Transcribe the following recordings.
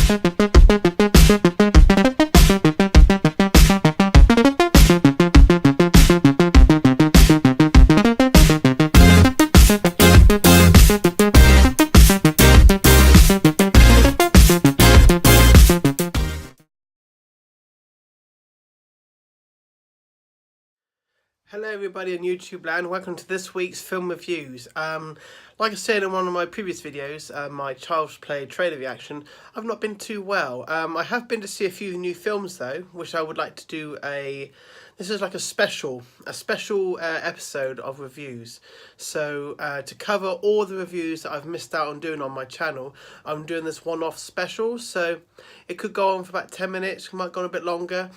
Hello everybody on YouTube land, welcome to this week's film reviews. Like I said in one of my previous videos, my Child's Play trailer reaction, I've not been too well. I have been to see a few new films though, which I would like to do this is like a special episode of reviews. So to cover all the reviews that I've missed out on doing on my channel, I'm doing this one-off special, so it could go on for about 10 minutes, it might go on a bit longer.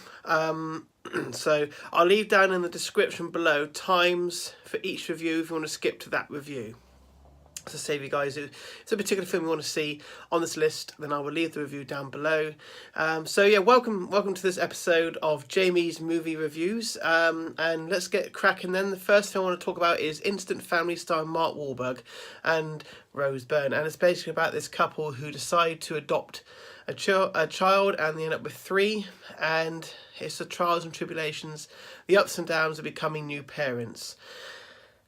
So I'll leave down in the description below times for each review if you want to skip to that review. To save you guys, if it's a particular film you want to see on this list, then I will leave the review down below. So yeah, welcome to this episode of Jamie's movie reviews, and let's get cracking then. The first film I want to talk about is Instant Family starring Mark Wahlberg and Rose Byrne, and it's basically about this couple who decide to adopt a child, and they end up with 3, and it's the trials and tribulations, the ups and downs of becoming new parents.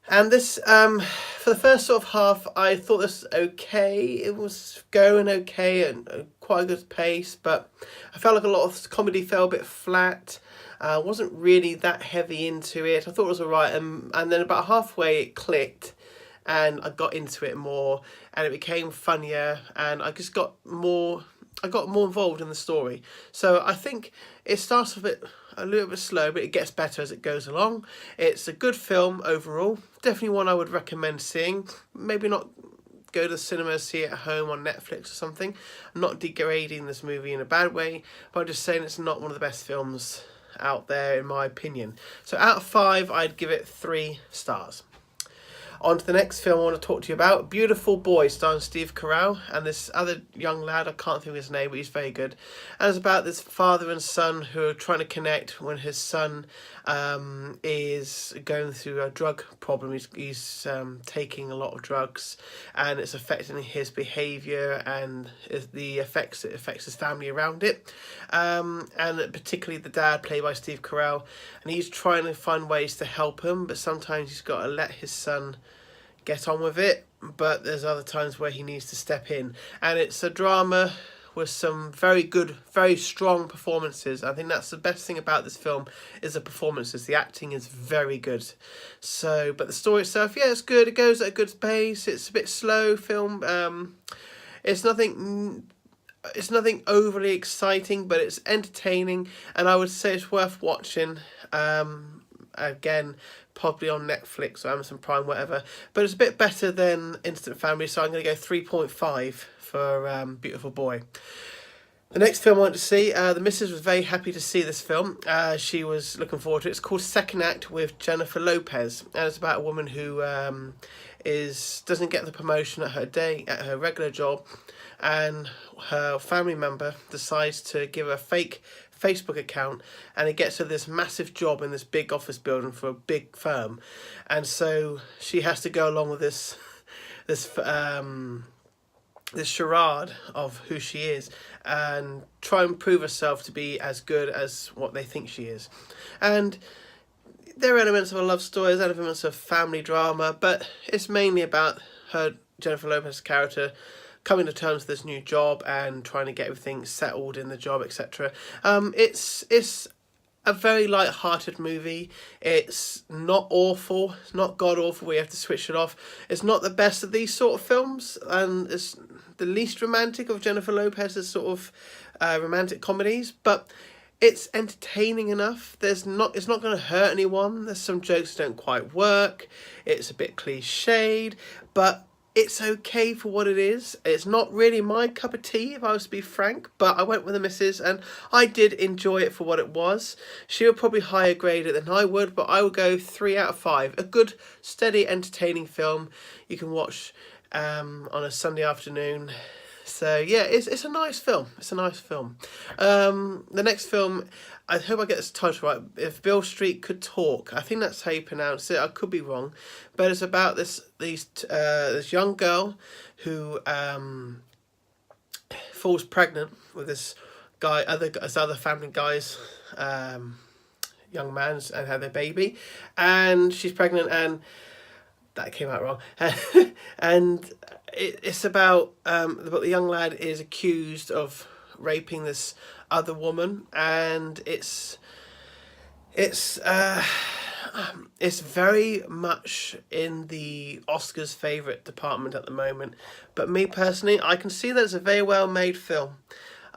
And this, for the first sort of half, I thought this was okay. It was going okay and quite a good pace, but I felt like a lot of comedy fell a bit flat. Wasn't really that heavy into it. I thought it was alright, and then about halfway it clicked, and I got into it more, and it became funnier, and I just got more involved in the story. So I think it starts a little bit slow, but it gets better as it goes along. It's a good film overall. Definitely one I would recommend seeing. Maybe not go to the cinema, see it at home on Netflix or something. I'm not degrading this movie in a bad way, but I'm just saying it's not one of the best films out there in my opinion. So out of 5, I'd give it 3 stars. On to the next film I want to talk to you about, Beautiful Boy, starring Steve Carell and this other young lad, I can't think of his name, but he's very good. And it's about this father and son who are trying to connect when his son is going through a drug problem. He's taking a lot of drugs, and it's affecting his behaviour and it affects his family around it. And particularly the dad, played by Steve Carell, and he's trying to find ways to help him, but sometimes he's got to let his son get on with it, but there's other times where he needs to step in. And it's a drama with some very good, very strong performances. I think that's the best thing about this film, is the performances. The acting is very good. So, but the story itself, yeah, it's good. It goes at a good pace. It's a bit slow film. It's nothing overly exciting, but it's entertaining, and I would say it's worth watching. Again, probably on Netflix or Amazon Prime, whatever, but it's a bit better than Instant Family, so I'm going to go 3.5 for Beautiful Boy. The next film I want to see, the missus was very happy to see this film. She was looking forward to it. It's called Second Act with Jennifer Lopez, and it's about a woman who doesn't get the promotion at her regular job, and her family member decides to give her a fake Facebook account, and it gets her this massive job in this big office building for a big firm, and so she has to go along with this charade of who she is and try and prove herself to be as good as what they think she is. And there are elements of a love story, there's elements of family drama, but it's mainly about Jennifer Lopez's character coming to terms with this new job and trying to get everything settled in the job, etc. It's a very light-hearted movie. It's not awful. It's not god-awful where you have to switch it off. It's not the best of these sort of films, and it's the least romantic of Jennifer Lopez's sort of romantic comedies, but it's entertaining enough. It's not going to hurt anyone. There's some jokes that don't quite work. It's a bit cliched, but it's okay for what it is. It's not really my cup of tea, if I was to be frank, but I went with the missus and I did enjoy it for what it was. She would probably higher grade it than I would, but I would go 3 out of 5. A good, steady, entertaining film you can watch on a Sunday afternoon. So yeah, it's a nice film. It's a nice film. The next film, I hope I get this title right. If Beale Street Could Talk, I think that's how you pronounce it. I could be wrong, but it's about this young girl who falls pregnant with this guy, other family guys, young man's, and had their baby, and she's pregnant, and that came out wrong. And it's about the young lad is accused of raping this other woman, and it's very much in the Oscars favourite department at the moment. But me personally, I can see that it's a very well made film.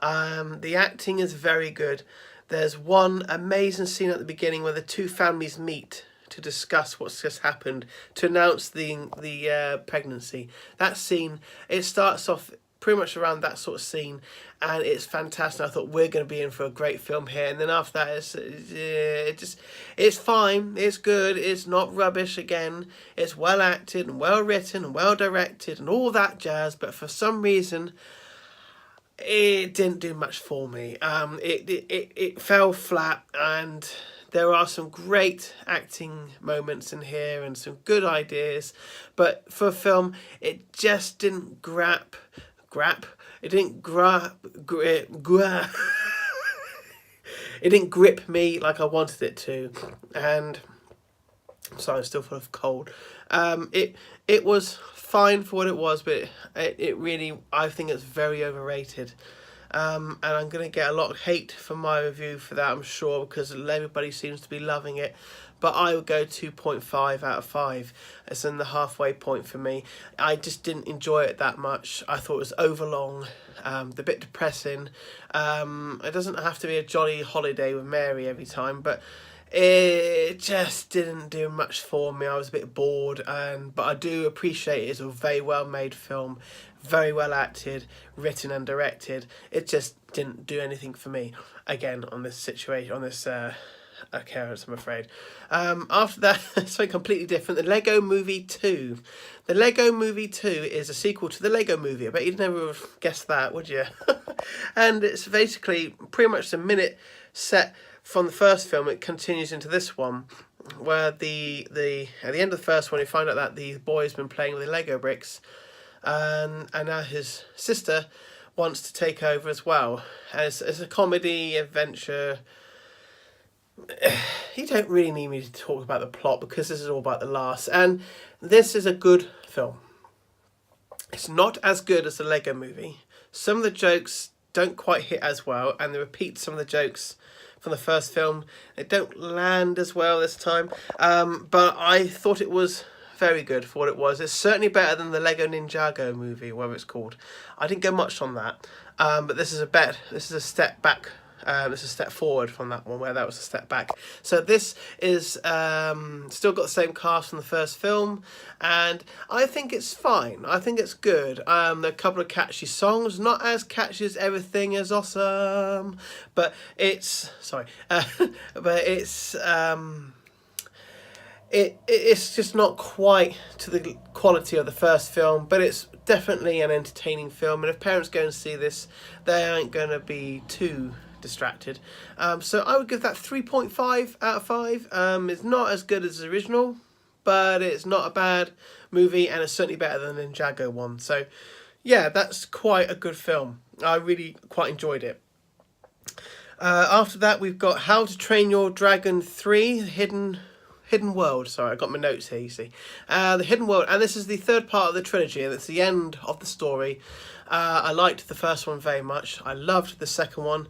The acting is very good. There's one amazing scene at the beginning where the two families meet to discuss what's just happened, to announce the pregnancy. That scene, it starts off pretty much around that sort of scene, and it's fantastic. I thought, we're going to be in for a great film here. And then after that, it's fine, it's good, it's not rubbish again, it's well acted and well written and well directed and all that jazz, but for some reason it didn't do much for me. It fell flat, and there are some great acting moments in here and some good ideas, but for a film, it just didn't it didn't it didn't grip me like I wanted it to. And I'm sorry, I'm still full of cold. It was fine for what it was, but it really, I think it's very overrated. And I'm going to get a lot of hate for my review for that, I'm sure, because everybody seems to be loving it. But I would go 2.5 out of 5. It's in the halfway point for me. I just didn't enjoy it that much. I thought it was overlong, a bit depressing. It doesn't have to be a jolly holiday with Mary every time, but it just didn't do much for me. I was a bit bored, but I do appreciate it. It's a very well made film, very well acted, written and directed. It just didn't do anything for me again on this situation, on this occurrence, I'm afraid. After that, something completely different. The Lego Movie 2. The Lego Movie 2 is a sequel to the Lego Movie. I bet you'd never have guessed that, would you? And it's basically pretty much the minute set from the first film. It continues into this one, where at the end of the first one, you find out that the boy's been playing with the Lego bricks, and now his sister wants to take over as well. And it's a comedy adventure. You don't really need me to talk about the plot, because this is all about the laughs, and this is a good film. It's not as good as the Lego Movie. Some of the jokes don't quite hit as well, and they repeat some of the jokes from the first film. They don't land as well this time, but I thought it was very good for what it was. It's certainly better than the Lego Ninjago movie, whatever it's called. I didn't go much on that, but this is a step back. This is a step forward from that one, where that was a step back. So this is still got the same cast from the first film, and I think it's fine. I think it's good. There are a couple of catchy songs, not as catchy as Everything Is Awesome, but it's it's just not quite to the quality of the first film, but it's definitely an entertaining film, and if parents go and see this, they aren't going to be too distracted. So I would give that 3.5 out of 5. It's not as good as the original, but it's not a bad movie, and it's certainly better than the Ninjago one. So yeah, that's quite a good film. I really quite enjoyed it. After that, we've got How to Train Your Dragon 3, Hidden World. Sorry, I got my notes here, you see. The Hidden World, and this is the third part of the trilogy, and it's the end of the story. I liked the first one very much. I loved the second one,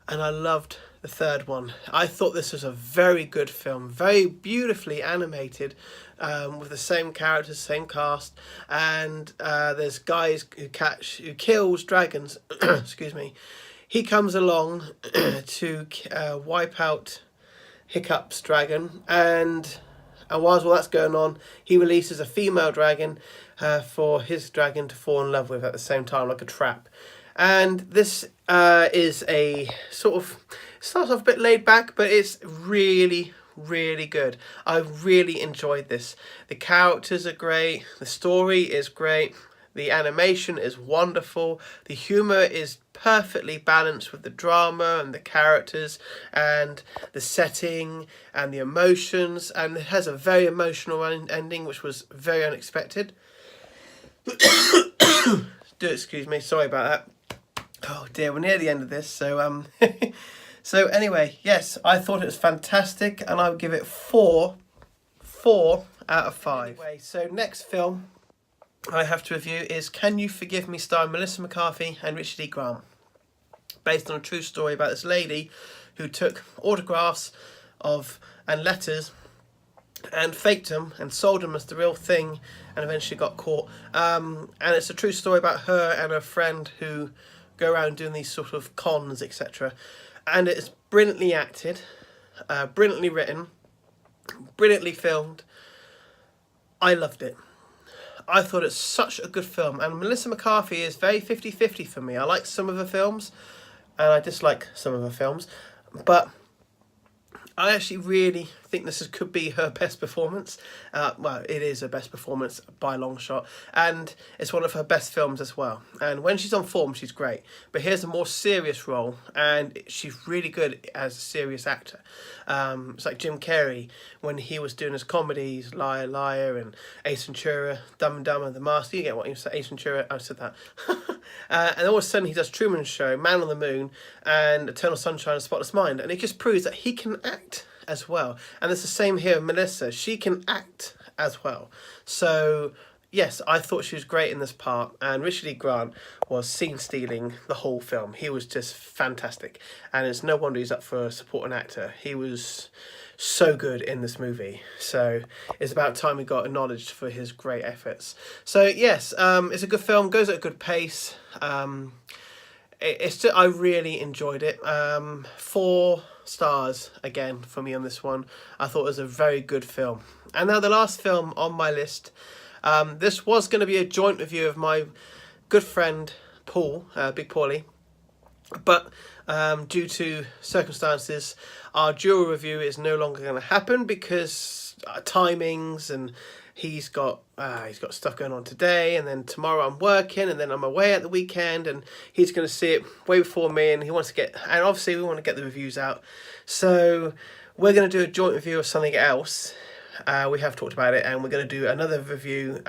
and I loved the third one. I thought this was a very good film, very beautifully animated, with the same characters, same cast, and there's guys who kills dragons. Excuse me. He comes along to wipe out Hiccup's dragon, and whilst all that's going on, he releases a female dragon for his dragon to fall in love with at the same time, like a trap. And this is a sort of, starts off a bit laid back, but it's really, really good. I really enjoyed this. The characters are great, the story is great, the animation is wonderful, the humour is perfectly balanced with the drama and the characters and the setting and the emotions, and it has a very emotional ending, which was very unexpected. Do excuse me, sorry about that. Oh dear, we're near the end of this, so so anyway, yes, I thought it was fantastic, and I would give it four out of 5. Anyway, so next film I have to review is Can You Forgive Me, starring Melissa McCarthy and Richard E. Grant, based on a true story about this lady who took autographs of and letters and faked them and sold them as the real thing, and eventually got caught. And it's a true story about her and her friend who go around doing these sort of cons, etc. And it's brilliantly acted, brilliantly written, brilliantly filmed. I loved it. I thought it's such a good film, and Melissa McCarthy is very 50-50 for me. I like some of her films and I dislike some of her films, but I actually really think could be her best performance. Well, it is her best performance by a long shot, and it's one of her best films as well. And when she's on form, she's great. But here's a more serious role, and she's really good as a serious actor. It's like Jim Carrey when he was doing his comedies, Liar Liar and Ace Ventura, Dumb and Dumber, The Master. You get what you said, Ace Ventura. I said that. And all of a sudden he does Truman Show, Man on the Moon, and Eternal Sunshine of the Spotless Mind, and it just proves that he can act as well. And it's the same here with Melissa. She can act as well. So yes, I thought she was great in this part, and Richard E. Grant was scene stealing the whole film. He was just fantastic, and it's no wonder he's up for a supporting actor. He was so good in this movie, so it's about time he got acknowledged for his great efforts. So yes, it's a good film, goes at a good pace. It's just, I really enjoyed it. 4 stars again for me on this one. I thought it was a very good film. And now the last film on my list. This was going to be a joint review of my good friend Paul, Big Paulie, but due to circumstances, our dual review is no longer going to happen because timings, and he's got stuff going on today, and then tomorrow I'm working, and then I'm away at the weekend, and he's going to see it way before me, and and obviously we want to get the reviews out, so we're going to do a joint review of something else. We have talked about it, and we're going to do another review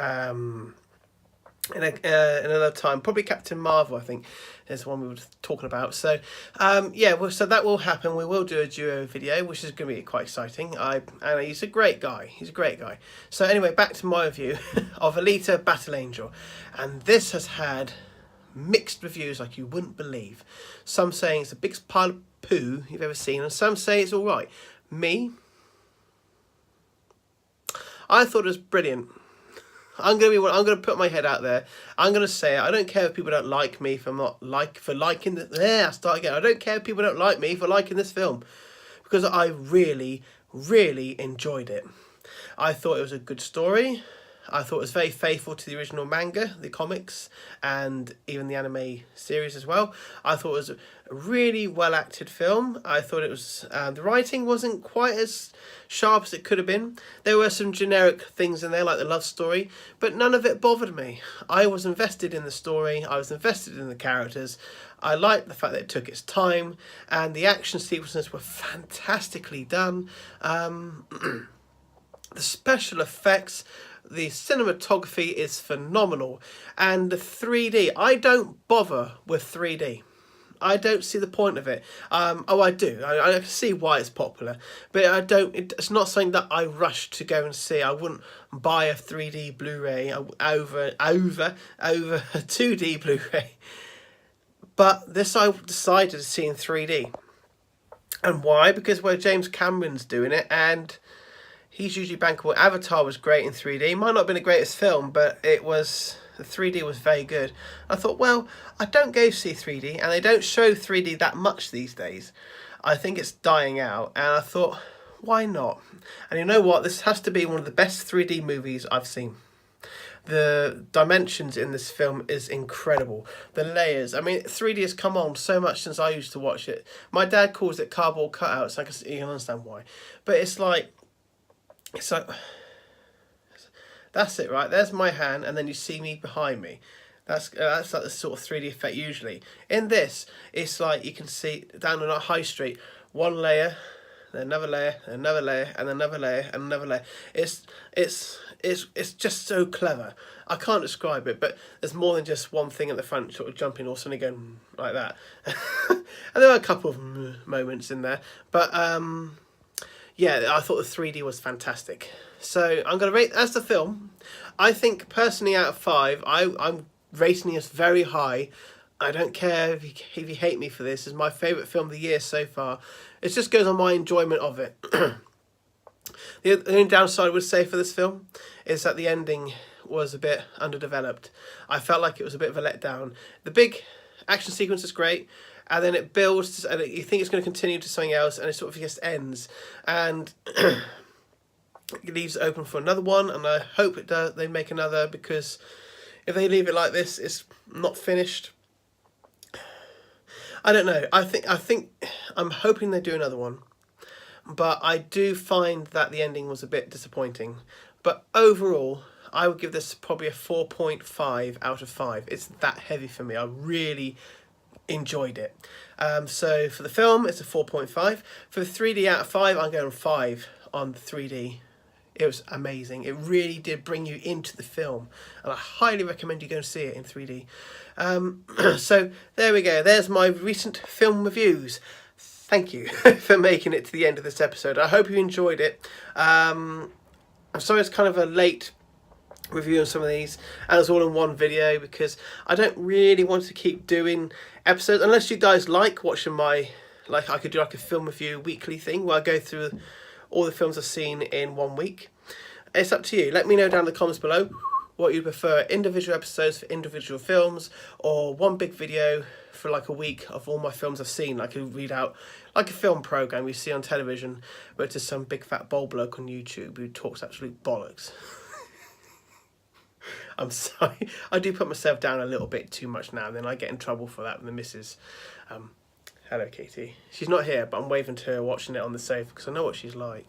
in another time, probably Captain Marvel, I think is the one we were talking about. So yeah, well, so that will happen. We will do a duo video, which is going to be quite exciting. And he's a great guy. So anyway, back to my review of Alita Battle Angel, and this has had mixed reviews like you wouldn't believe. Some saying it's the biggest pile of poo you've ever seen, and some say it's all right. I thought it was brilliant. I'm gonna put my head out there. I'm gonna say it. I don't care if people don't like me for liking the. There, I start again. I don't care if people don't like me for liking this film, because I really, really enjoyed it. I thought it was a good story. I thought it was very faithful to the original manga, the comics, and even the anime series as well. I thought it was a really well acted film. I thought it was the writing wasn't quite as sharp as it could have been. There were some generic things in there like the love story, but none of it bothered me. I was invested in the story. I was invested in the characters. I liked the fact that it took its time, and the action sequences were fantastically done. The special effects, the cinematography is phenomenal, and the 3D, I don't bother with 3D. I don't see the point of it. I do. I can see why it's popular, but I don't. It's not something that I rush to go and see. I wouldn't buy a 3D Blu-ray over a 2D Blu-ray. But this I decided to see in 3D, and why? Because James Cameron's doing it, and he's usually bankable. Avatar was great in 3D. Might not have been the greatest film, but the 3D was very good. I thought, well, I don't go see 3D, and they don't show 3D that much these days. I think it's dying out, and I thought, why not? And you know what? This has to be one of the best 3D movies I've seen. The dimensions in this film is incredible. The layers. I mean, 3D has come on so much since I used to watch it. My dad calls it cardboard cutouts. You can understand why. But it's like, that's it, right? There's my hand, and then you see me behind me. That's like the sort of 3D effect usually. In this, it's like you can see down on a high street, one layer, then another layer, and another layer, and another layer, and another layer. It's just so clever. I can't describe it, but there's more than just one thing at the front sort of jumping or suddenly going like that. And there are a couple of moments in there, but yeah, I thought the 3D was fantastic. So I'm going to rate as the film. I think personally out of 5, I'm rating this very high. I don't care if you hate me for this. It's my favourite film of the year so far. It just goes on my enjoyment of it. The only downside I would say for this film is that the ending was a bit underdeveloped. I felt like it was a bit of a letdown. The big action sequence is great, and then it builds, and you think it's going to continue to something else, and it sort of just ends. And it leaves it open for another one, and I hope it does. They make another, because if they leave it like this, it's not finished. I don't know. I'm hoping they do another one, but I do find that the ending was a bit disappointing. But overall, I would give this probably a 4.5 out of 5. It's that heavy for me. I really enjoyed it. So for the film, it's a 4.5. For the 3D out of 5, I'm going 5 on the 3D. It was amazing. It really did bring you into the film, and I highly recommend you go and see it in 3D. So there we go. There's my recent film reviews. Thank you for making it to the end of this episode. I hope you enjoyed it. I'm sorry it's kind of a late review on some of these, and it's all in one video, because I don't really want to keep doing episodes unless you guys like watching my, like, I could do like a film review weekly thing where I go through all the films I've seen in 1 week. It's up to you. Let me know down in the comments below what you prefer, individual episodes for individual films, or one big video for like a week of all my films I've seen. I could read out like a film program you see on television, but it's just some big fat bald bloke on YouTube who talks absolute bollocks. I'm sorry, I do put myself down a little bit too much now, and then I get in trouble for that with the missus. Hello, Katie. She's not here, but I'm waving to her, watching it on the sofa, because I know what she's like.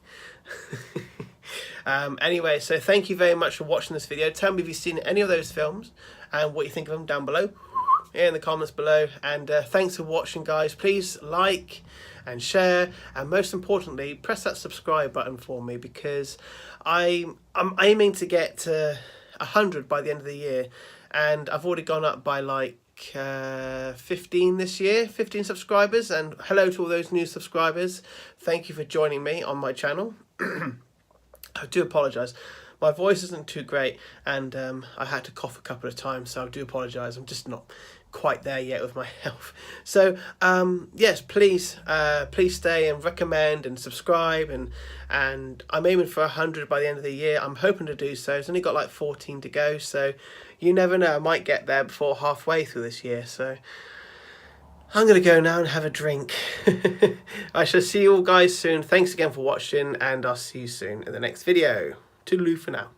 Anyway, so thank you very much for watching this video. Tell me if you've seen any of those films and what you think of them down below, in the comments below. And thanks for watching, guys. Please like and share, and most importantly, press that subscribe button for me, because I'm aiming to get to 100 by the end of the year, and I've already gone up by like 15 this year, 15 subscribers. And hello to all those new subscribers. Thank you for joining me on my channel. I do apologise, my voice isn't too great, and I had to cough a couple of times, so I do apologise. I'm just not quite there yet with my health. So yes, please stay and recommend and subscribe, and I'm aiming for 100 by the end of the year. I'm hoping to do so. It's only got like 14 to go, so you never know, I might get there before halfway through this year. So I'm going to go now and have a drink. I shall see you all guys soon. Thanks again for watching, and I'll see you soon in the next video. Toodaloo for now.